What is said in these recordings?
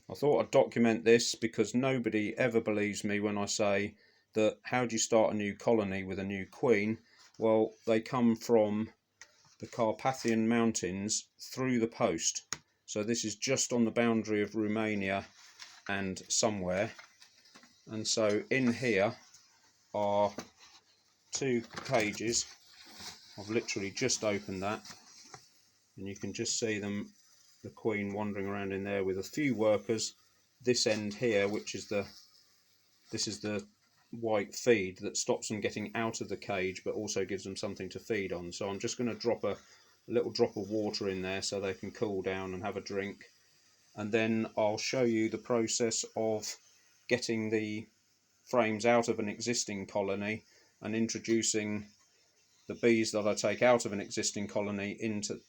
I thought I'd document this because nobody ever believes me when I say that how do you start a new colony with a new queen? Well, they come from the Carpathian Mountains through the post. So this is just on the boundary of Romania and somewhere. And so in here are two cages. I've literally just opened that, and you can just see them, the queen wandering around in there with a few workers. This end here, which is this is the white feed that stops them getting out of the cage but also gives them something to feed on. So I'm just going to drop a little drop of water in there so they can cool down and have a drink, and then I'll show you the process of getting the frames out of an existing colony and introducing the bees that I take out of an existing colony into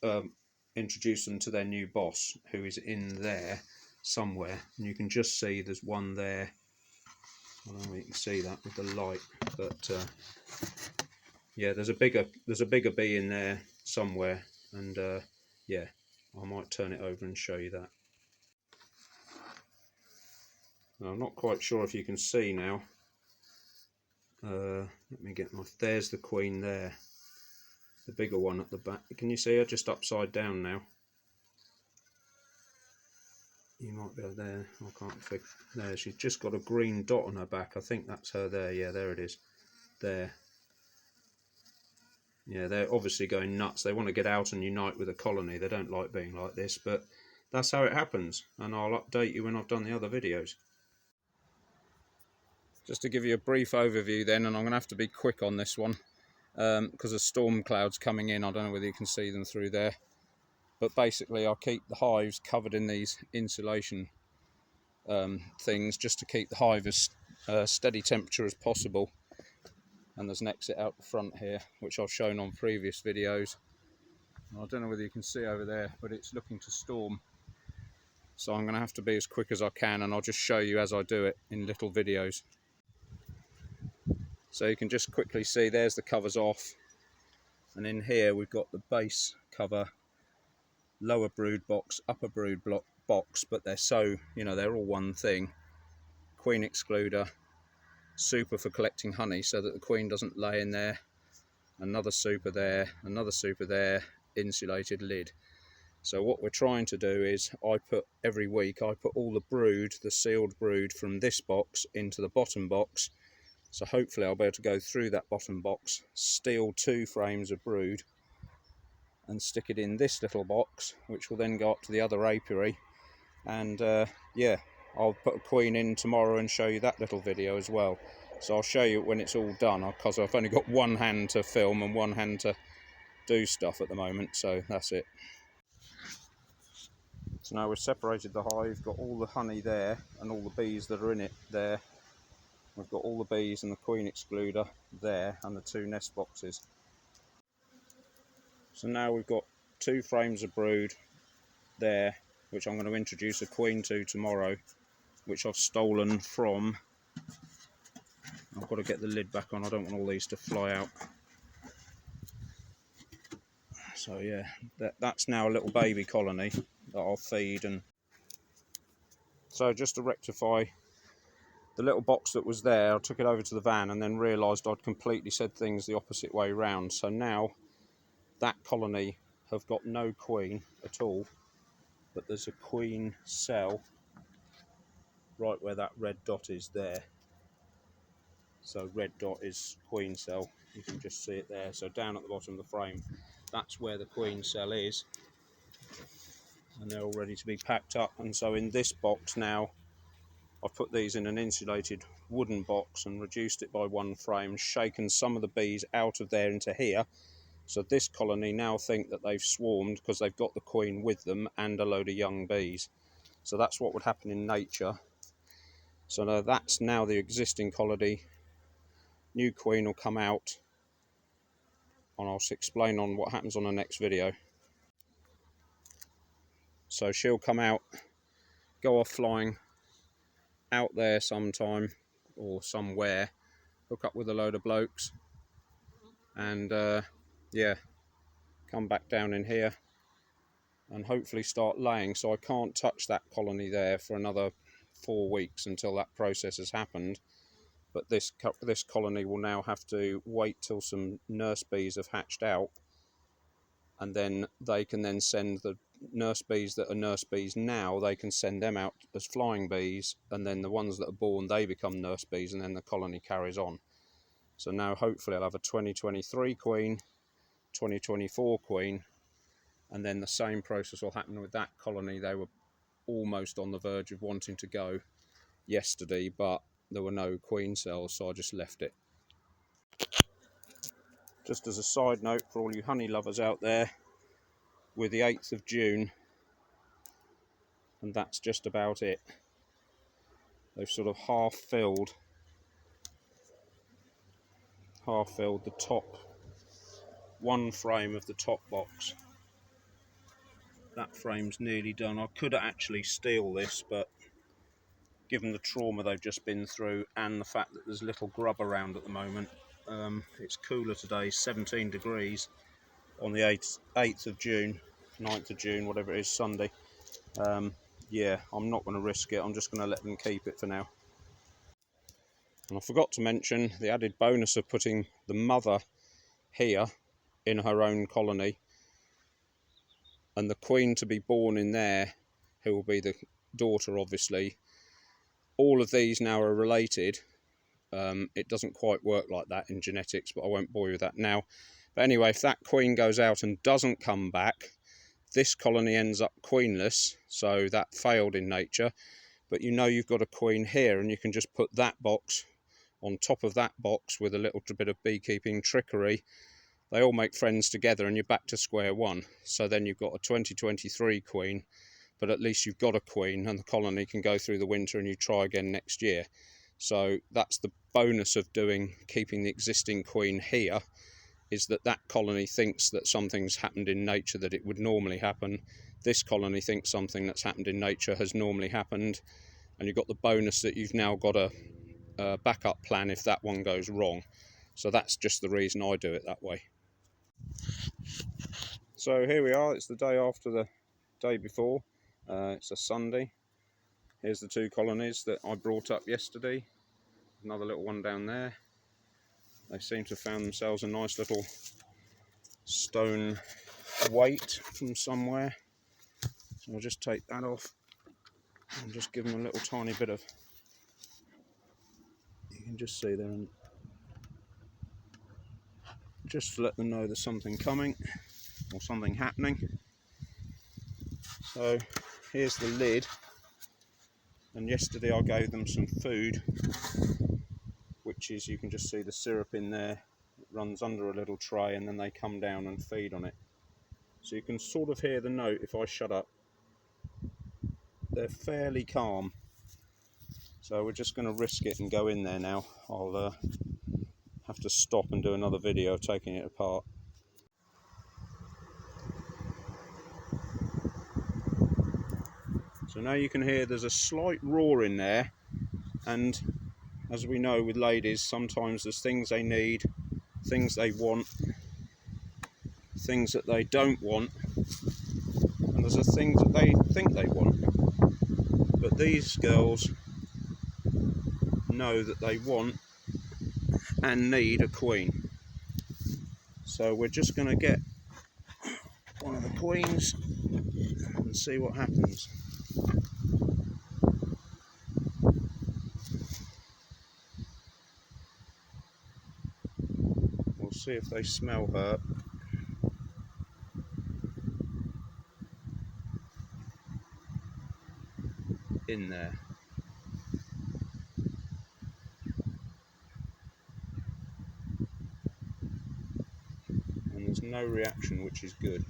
introduce them to their new boss, who is in there somewhere. And you can just see there's one there. I don't know if you can see that with the light, but yeah, there's a bigger bee in there somewhere, and yeah, I might turn it over and show you that. Now, I'm not quite sure if you can see now. Let me get there's the queen there, the bigger one at the back. Can you see her just upside down now? You might be there. I can't figure. There, she's just got a green dot on her back. I think that's her there. Yeah, there it is. There. Yeah, they're obviously going nuts. They want to get out and unite with a colony. They don't like being like this, but that's how it happens. And I'll update you when I've done the other videos. Just to give you a brief overview then, and I'm going to have to be quick on this one because of storm clouds coming in. I don't know whether you can see them through there. But basically I'll keep the hives covered in these insulation things just to keep the hive as steady temperature as possible. And there's an exit out the front here, which I've shown on previous videos. I don't know whether you can see over there, but it's looking to storm. So I'm going to have to be as quick as I can, and I'll just show you as I do it in little videos. So you can just quickly see there's the covers off. And in here we've got the base cover, lower brood box, upper brood box, but they're so, you know, they're all one thing. Queen excluder, super for collecting honey so that the queen doesn't lay in there, another super there, insulated lid. So what we're trying to do is every week I put all the brood, the sealed brood from this box into the bottom box. So hopefully I'll be able to go through that bottom box, steal 2 frames of brood and stick it in this little box, which will then go up to the other apiary. And yeah, I'll put a queen in tomorrow and show you that little video as well. So I'll show you when it's all done, because I've only got one hand to film and one hand to do stuff at the moment, so that's it. So now we've separated the hive, got all the honey there and all the bees that are in it there. We've got all the bees and the queen excluder there and the 2 nest boxes. So now we've got 2 frames of brood there, which I'm going to introduce a queen to tomorrow, which I've stolen from. I've got to get the lid back on, I don't want all these to fly out. So yeah, that's now a little baby colony that I'll feed. And so just to rectify the little box that was there, I took it over to the van and then realised I'd completely said things the opposite way round. So now that colony have got no queen at all, but there's a queen cell right where that red dot is there. So red dot is queen cell, you can just see it there. So down at the bottom of the frame, that's where the queen cell is, and they're all ready to be packed up. And so in this box now, I've put these in an insulated wooden box and reduced it by 1 frame, shaken some of the bees out of there into here. So this colony now think that they've swarmed because they've got the queen with them and a load of young bees. So that's what would happen in nature. So now that's now the existing colony. New queen will come out, and I'll explain on what happens on the next video. So she'll come out, go off flying out there sometime or somewhere, hook up with a load of blokes, and yeah, come back down in here, and hopefully start laying. So I can't touch that colony there for another 4 weeks until that process has happened. But this colony will now have to wait till some nurse bees have hatched out, and then they can then send the nurse bees that are nurse bees now, they can send them out as flying bees, and then the ones that are born, they become nurse bees, and then the colony carries on. So now hopefully I'll have a 2023 queen, 2024 queen, and then the same process will happen with that colony. They were almost on the verge of wanting to go yesterday, but there were no queen cells, so I just left it. Just as a side note for all you honey lovers out there, we're the 8th of June, and that's just about it. They've sort of half filled the top one frame of the top box. That frame's nearly done. I could actually steal this, but given the trauma they've just been through and the fact that there's little grub around at the moment, it's cooler today, 17 degrees on the 8th of June, 9th of June, whatever it is, Sunday. Yeah, I'm not going to risk it. I'm just going to let them keep it for now. And I forgot to mention the added bonus of putting the mother here in her own colony, and the queen to be born in there, who will be the daughter obviously. All of these now are related. It doesn't quite work like that in genetics, but I won't bore you with that now. But anyway, if that queen goes out and doesn't come back, this colony ends up queenless, so that failed in nature. But you know you've got a queen here, and you can just put that box on top of that box with a little bit of beekeeping trickery. They all make friends together and you're back to square one. So then you've got a 2023 queen, but at least you've got a queen, and the colony can go through the winter and you try again next year. So that's the bonus of keeping the existing queen here, is that colony thinks that something's happened in nature that it would normally happen. This colony thinks something that's happened in nature has normally happened, and you've got the bonus that you've now got a backup plan if that one goes wrong. So that's just the reason I do it that way. So here we are, it's the day after the day before. It's a Sunday. Here's the two colonies that I brought up yesterday. Another little one down there. They seem to have found themselves a nice little stone weight from somewhere. So I'll just take that off and just give them a little tiny bit of, you can just see there, and just to let them know there's something coming or something happening. So here's the lid, and yesterday I gave them some food, which is, you can just see the syrup in there. It runs under a little tray and then they come down and feed on it. So you can sort of hear the note if I shut up. They're fairly calm. So we're just going to risk it and go in there now. I'll have to stop and do another video taking it apart. So now you can hear there's a slight roar in there, and as we know with ladies, sometimes there's things they need, things they want, things that they don't want, and there's a thing that they think they want. But these girls know that they want and need a queen. So we're just going to get one of the queens and see what happens. We'll see if they smell her. In there. And there's no reaction, which is good.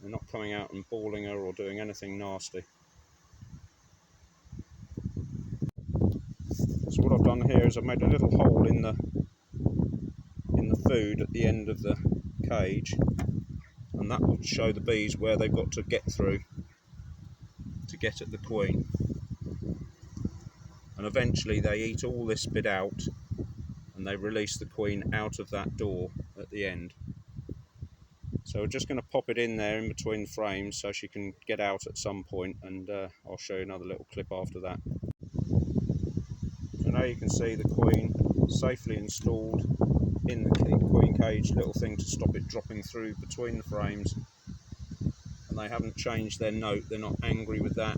They're not coming out and bawling her or doing anything nasty. So what I've done here is I've made a little hole in the food at the end of the cage, and that will show the bees where they've got to get through to get at the queen. And eventually they eat all this bit out and they release the queen out of that door at the end. So we're just going to pop it in there in between the frames so she can get out at some point, and I'll show you another little clip after that. So now you can see the queen safely installed in the queen cage, little thing to stop it dropping through between the frames, and they haven't changed their note. They're not angry with that.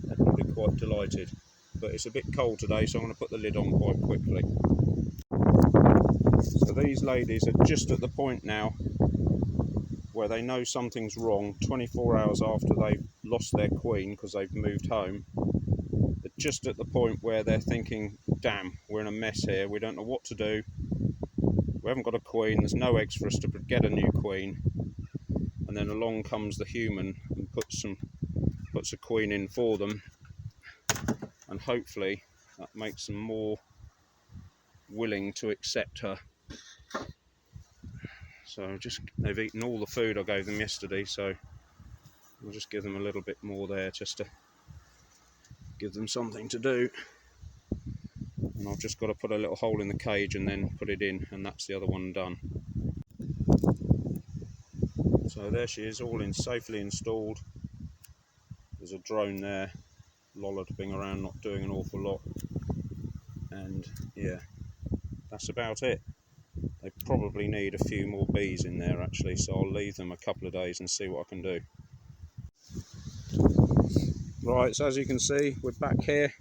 They're probably quite delighted. But it's a bit cold today, so I'm going to put the lid on quite quickly. So these ladies are just at the point now where they know something's wrong 24 hours after they've lost their queen because they've moved home. They're just at the point where they're thinking, damn, we're in a mess here, we don't know what to do, we haven't got a queen, there's no eggs for us to get a new queen. And then along comes the human and puts a queen in for them, and hopefully that makes them more willing to accept her. So they've eaten all the food I gave them yesterday, so I'll just give them a little bit more there just to give them something to do. And I've just got to put a little hole in the cage and then put it in, and that's the other one done. So there she is, all safely installed. There's a drone there lolloping around, not doing an awful lot. And yeah, that's about it. They probably need a few more bees in there actually, so I'll leave them a couple of days and see what I can do. Right, so as you can see, we're back here,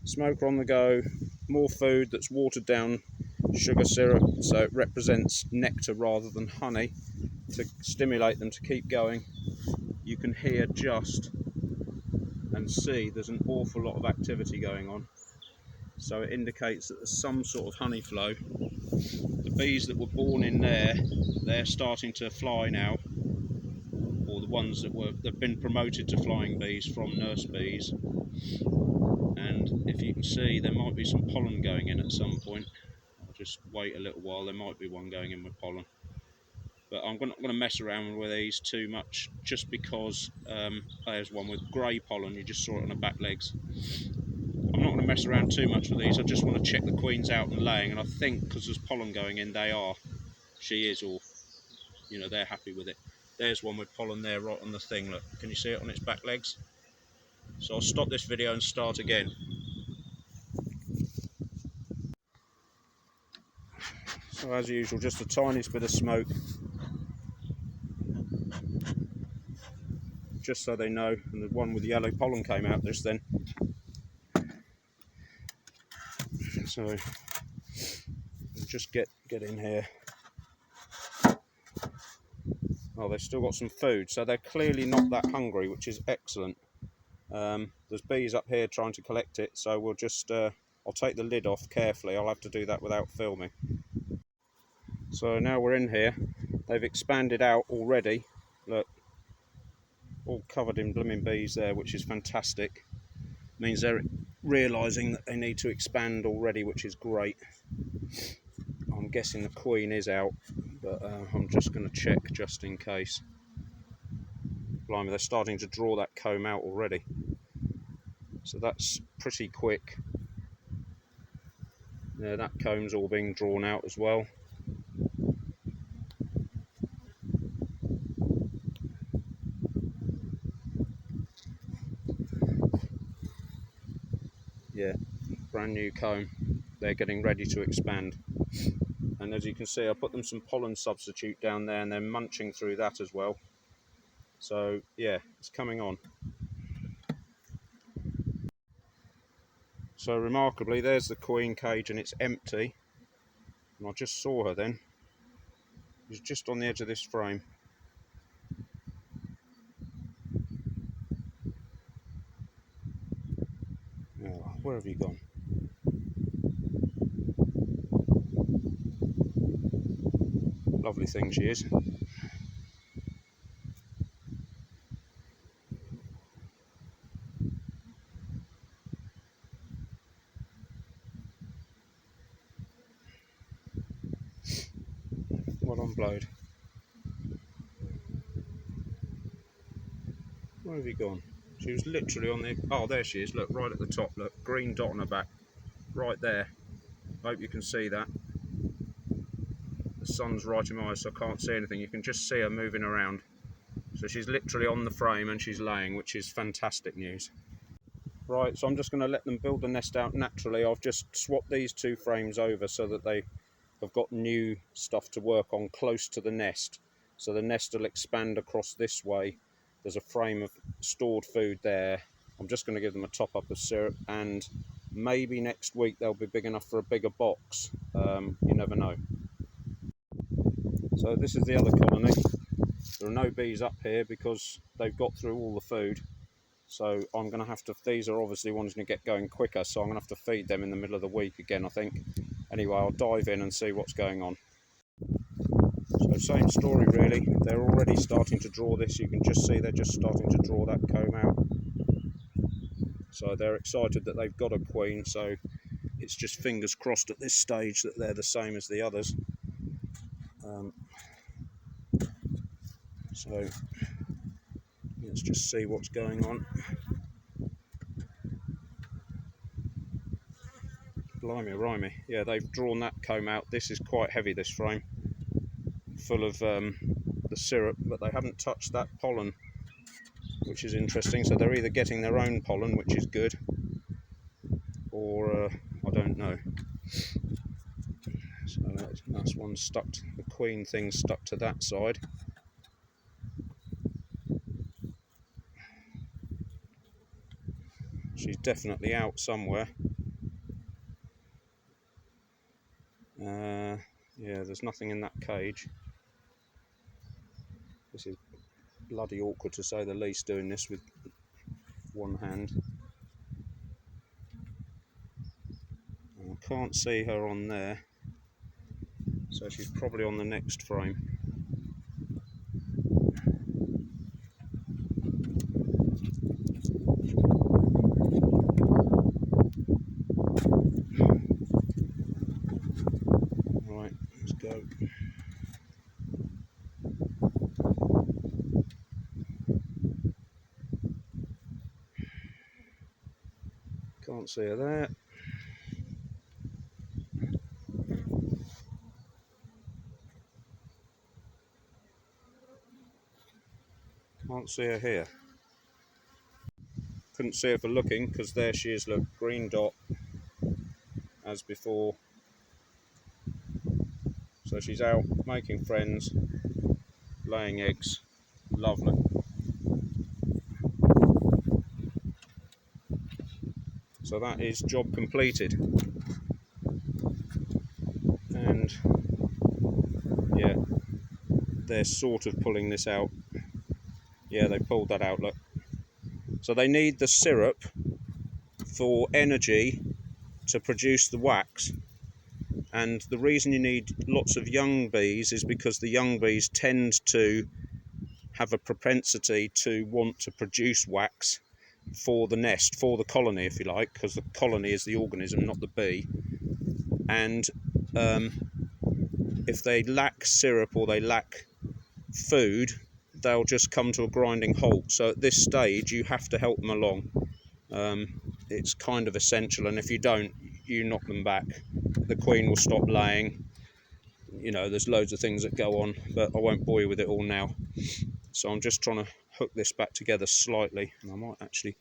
smoker on the go, more food that's watered down sugar syrup, so it represents nectar rather than honey to stimulate them to keep going. You can hear just and see there's an awful lot of activity going on, so it indicates that there's some sort of honey flow. The bees that were born in there, they're starting to fly now, or the ones that've been promoted to flying bees from nurse bees. And if you can see, there might be some pollen going in at some point. I'll just wait a little while, there might be one going in with pollen. But I'm not going to mess around with these too much, just because there's one with grey pollen, you just saw it on the back legs. I'm not going to mess around too much with these, I just want to check the queens out and laying, and I think because there's pollen going in, she is, or they're happy with it. There's one with pollen there right on the thing, look, can you see it on its back legs? So I'll stop this video and start again. So as usual, just the tiniest bit of smoke, just so they know. And the one with the yellow pollen came out just then. So just get in here. Oh, they've still got some food, so they're clearly not that hungry, which is excellent. There's bees up here trying to collect it, so we'll just I'll take the lid off carefully. I'll have to do that without filming. So now we're in here. They've expanded out already. Look, all covered in blooming bees there, which is fantastic. Means they're realising that they need to expand already, which is great. I'm guessing the queen is out, but I'm just going to check just in case. Blimey, they're starting to draw that comb out already. So that's pretty quick. Yeah, that comb's all being drawn out as well. Yeah, brand new comb. They're getting ready to expand. And as you can see, I put them some pollen substitute down there, and they're munching through that as well. So yeah, it's coming on. So remarkably, there's the queen cage and it's empty. And I just saw her then. She's just on the edge of this frame. Oh, where have you gone? Lovely thing she is. Well on blowed. Where have you gone? She was literally on the... Oh, there she is. Look, right at the top. Look, green dot on her back. Right there. Hope you can see that. The sun's right in my eyes, so I can't see anything. You can just see her moving around. So she's literally on the frame and she's laying, which is fantastic news. Right, so I'm just going to let them build the nest out naturally. I've just swapped these two frames over so that they have got new stuff to work on close to the nest. So the nest will expand across this way. There's a frame of stored food there. I'm just going to give them a top up of syrup, and maybe next week they'll be big enough for a bigger box. You never know. So this is the other colony. There are no bees up here because they've got through all the food. So I'm going to have to, these are obviously wanting to get going quicker, so I'm going to have to feed them in the middle of the week again, I think. Anyway, I'll dive in and see what's going on. So same story really, they're already starting to draw this. You can just see they're just starting to draw that comb out. So they're excited that they've got a queen, so it's just fingers crossed at this stage that they're the same as the others. So let's just see what's going on. Blimey, yeah, they've drawn that comb out. This is quite heavy, this frame, full of the syrup, but they haven't touched that pollen, which is interesting. So they're either getting their own pollen, which is good, or I don't know. So that's one stuck, the queen thing stuck to that side. She's definitely out somewhere. Yeah, there's nothing in that cage. This is bloody awkward to say the least, doing this with one hand. I can't see her on there, so she's probably on the next frame. Right, let's go. Can't see her there. Can't see her here. Couldn't see her for looking, because there she is, look, green dot as before. So she's out making friends, laying eggs. Lovely. So that is job completed. And yeah, they're sort of pulling this out. Yeah, they pulled that out, look. So they need the syrup for energy to produce the wax. And the reason you need lots of young bees is because the young bees tend to have a propensity to want to produce wax for the nest, for the colony, if you like, because the colony is the organism, not the bee. And if they lack syrup or they lack food, they'll just come to a grinding halt. So at this stage you have to help them along. It's kind of essential, and if you don't, you knock them back. The queen will stop laying. You know, there's loads of things that go on, but I won't bore you with it all now. So I'm just trying to hook this back together slightly, and I might actually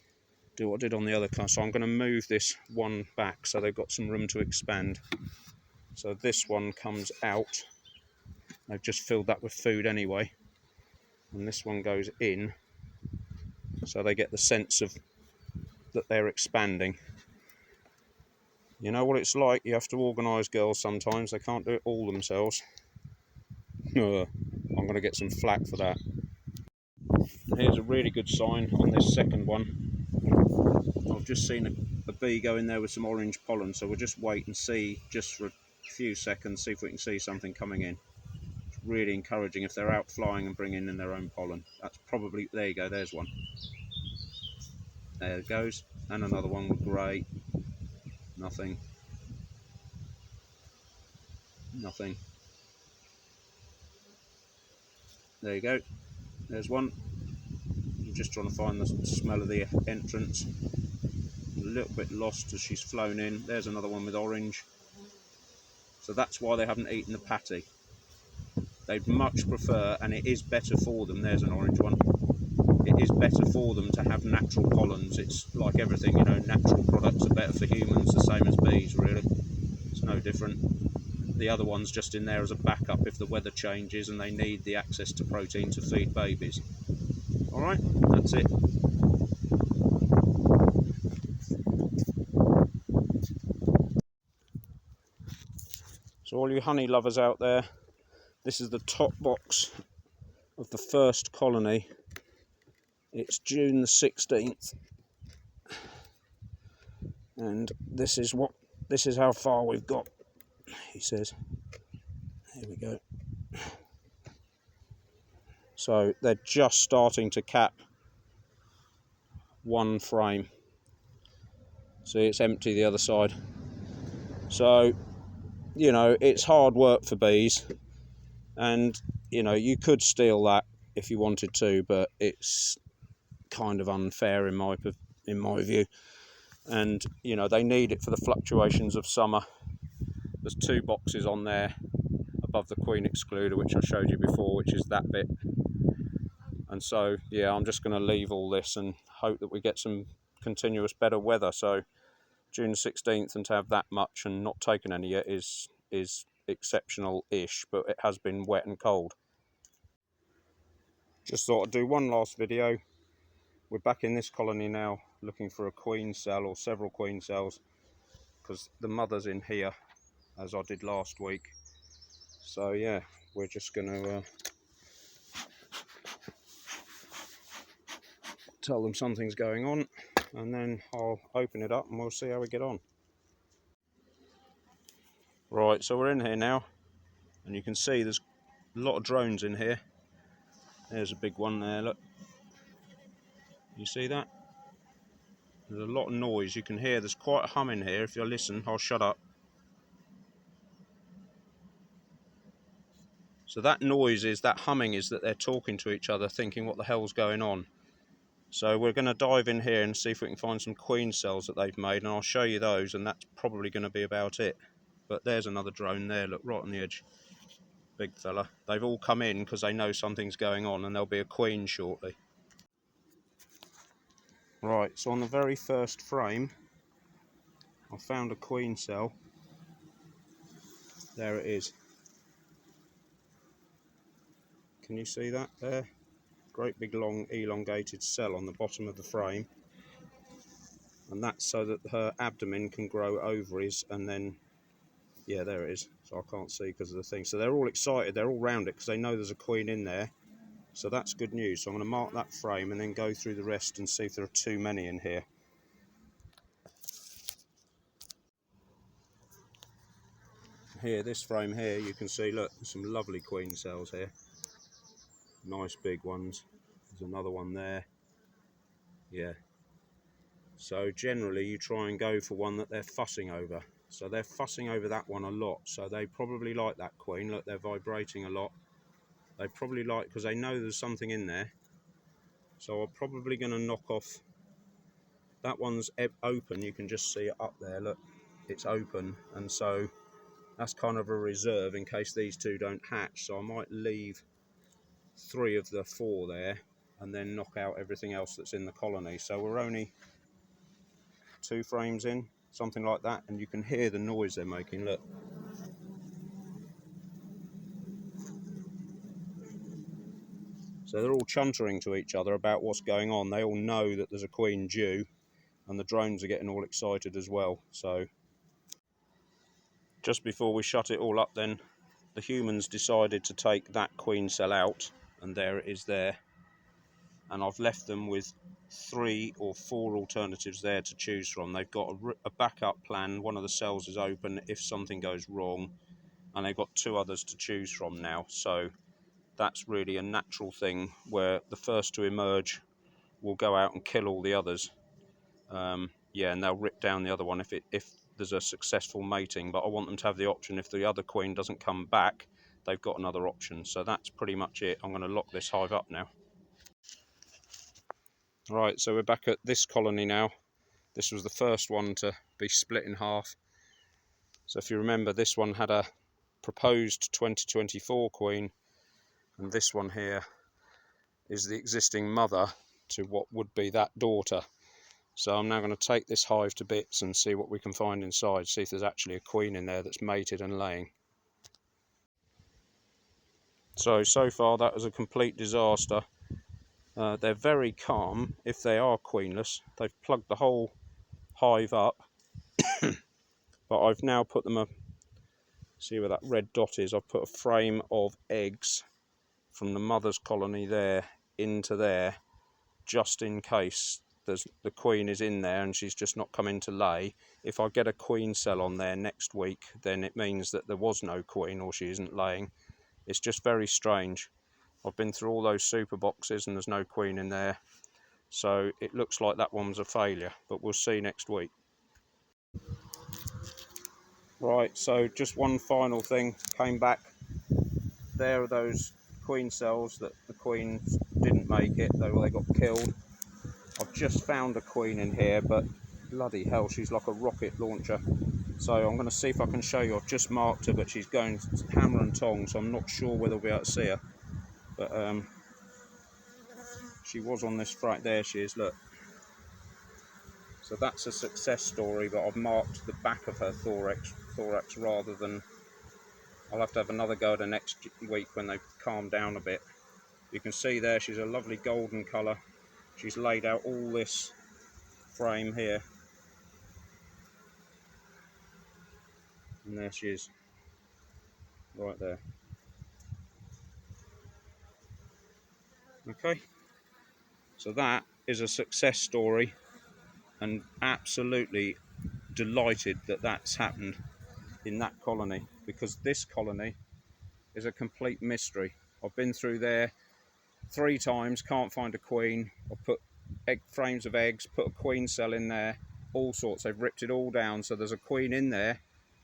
do what I did on the other car. So I'm going to move this one back so they've got some room to expand. So this one comes out. They've just filled that with food anyway, and this one goes in, so they get the sense of that they're expanding. You know what it's like, you have to organise girls sometimes, they can't do it all themselves. I'm going to get some flack for that. Here's a really good sign on this second one. I've just seen a bee go in there with some orange pollen, so we'll just wait and see, just for a few seconds, see if we can see something coming in. It's really encouraging if they're out flying and bringing in their own pollen. That's probably, there you go, there's one. There it goes, and another one with grey. Nothing. Nothing. There you go, there's one. I'm just trying to find the smell of the entrance. A little bit lost as she's flown in. There's another one with orange. So that's why they haven't eaten the patty. They'd much prefer, and it is better for them, there's an orange one, it is better for them to have natural pollens. It's like everything, you know, natural products are better for humans, the same as bees really. It's no different. The other one's just in there as a backup if the weather changes and they need the access to protein to feed babies. Alright, that's it. So all you honey lovers out there, this is the top box of the first colony. It's June the 16th. And this is how far we've got, he says. Here we go. So they're just starting to cap one frame. See, it's empty the other side. So, you know, it's hard work for bees, and you know, you could steal that if you wanted to, but it's kind of unfair in my view. And you know, they need it for the fluctuations of summer. There's 2 boxes on there above the queen excluder, which I showed you before, which is that bit. And so yeah, I'm just going to leave all this and hope that we get some continuous better weather. So June 16th, and to have that much and not taken any yet is exceptional-ish, but it has been wet and cold. Just thought I'd do one last video. We're back in this colony now, looking for a queen cell or several queen cells, because the mother's in here, as I did last week. So yeah, we're just going to tell them something's going on, and then I'll open it up and we'll see how we get on. Right, so we're in here now, and you can see there's a lot of drones in here. There's a big one there, look. You see that? There's a lot of noise. You can hear there's quite a hum in here. If you listen, I'll shut up. So that noise is, that humming is that they're talking to each other, thinking what the hell's going on. So we're going to dive in here and see if we can find some queen cells that they've made, and I'll show you those, and that's probably going to be about it. But there's another drone there, look, right on the edge. Big fella. They've all come in because they know something's going on, and there'll be a queen shortly. Right, so on the very first frame, I found a queen cell. There it is. Can you see that there? Great big long elongated cell on the bottom of the frame, and that's so that her abdomen can grow ovaries, and then yeah, there it is. So I can't see because of the thing. So they're all excited, they're all round it because they know there's a queen in there. So that's good news. So I'm going to mark that frame and then go through the rest and see if there are too many in here. Here, this frame here, you can see, look, there's some lovely queen cells here. Nice big ones. There's another one there. Yeah. So generally you try and go for one that they're fussing over. So they're fussing over that one a lot. So they probably like that queen. Look, they're vibrating a lot. They probably like, because they know there's something in there. So I'm probably going to knock off. That one's open. You can just see it up there. Look, it's open. And so that's kind of a reserve in case these two don't hatch. So I might leave 3 of the 4 there and then knock out everything else that's in the colony. So we're only 2 frames in, something like that, and you can hear the noise they're making. Look. So they're all chuntering to each other about what's going on. They all know that there's a queen due, and the drones are getting all excited as well. So just before we shut it all up then, the humans decided to take that queen cell out, and there it is there. And I've left them with 3 or 4 alternatives there to choose from. They've got a backup plan. One of the cells is open if something goes wrong, and they've got 2 others to choose from now. So that's really a natural thing where the first to emerge will go out and kill all the others. Yeah, and they'll rip down the other one if there's a successful mating. But I want them to have the option, if the other queen doesn't come back, they've got another option. So that's pretty much it. I'm going to lock this hive up now. Right, so we're back at this colony now. This was the first one to be split in half. So if you remember, this one had a proposed 2024 queen, and this one here is the existing mother to what would be that daughter. So I'm now going to take this hive to bits and see what we can find inside, see if there's actually a queen in there that's mated and laying. So far that was a complete disaster. They're very calm if they are queenless. They've plugged the whole hive up, but I've now put them a, see where that red dot is, I've put a frame of eggs from the mother's colony there into there, just in case the queen is in there and she's just not come in to lay. If I get a queen cell on there next week, then it means that there was no queen or she isn't laying. It's just very strange. I've been through all those super boxes and there's no queen in there, so it looks like that one was a failure, but we'll see next week. Right, so just one final thing came back. There are those queen cells that the queens didn't make it, though they got killed. I've just found a queen in here, but bloody hell, she's like a rocket launcher. So I'm going to see if I can show you. I've just marked her, but she's going hammer and tongs, so I'm not sure whether we'll be able to see her. But she was on this front. There she is, look. So that's a success story, but I've marked the back of her thorax rather than... I'll have to have another go at her next week when they've calmed down a bit. You can see there she's a lovely golden colour. She's laid out all this frame here. And there she is, right there. Okay, so that is a success story, and absolutely delighted that that's happened in that colony, because this colony is a complete mystery. I've been through there 3 times, can't find a queen. I've put frames of eggs, put a queen cell in there, all sorts. They've ripped it all down, so there's a queen in there,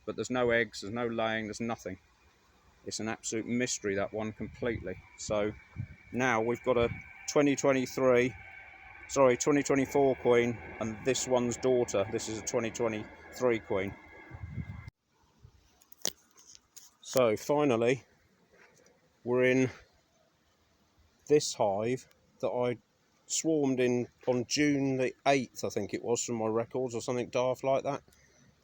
but there's no eggs, there's no laying, there's nothing. It's an absolute mystery, that one, completely. So now we've got a 2024 queen, and this one's daughter. This is a 2023 queen. So finally, we're in this hive that I swarmed in on June the 8th, I think it was, from my records, or something daft like that.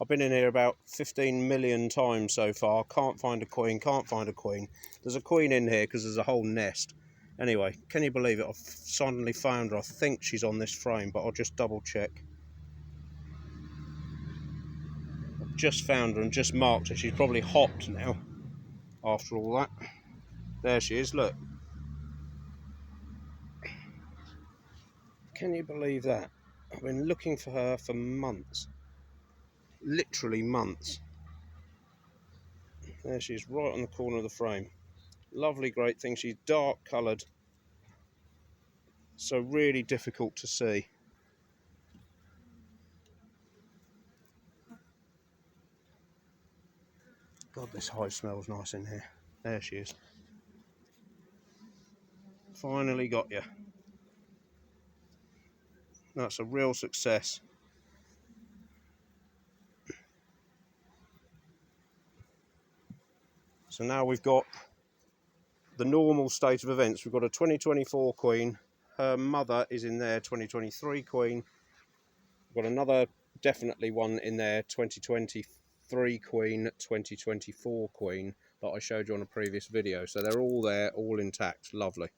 I've been in here about 15 million times so far. Can't find a queen, can't find a queen. There's a queen in here because there's a whole nest. Anyway, can you believe it? I've suddenly found her. I think she's on this frame, but I'll just double check. I've just found her and just marked her. She's probably hopped now after all that. There she is, look. Can you believe that? I've been looking for her for months. Literally months. There she is, right on the corner of the frame. Lovely, great thing. She's dark coloured, so really difficult to see. God, this hive smells nice in here. There she is. Finally got you. That's a real success. So now we've got the normal state of events. We've got a 2024 queen. Her mother is in there, 2023 queen. We've got another definitely one in there, 2023 queen, 2024 queen, that I showed you on a previous video. So they're all there, all intact. Lovely.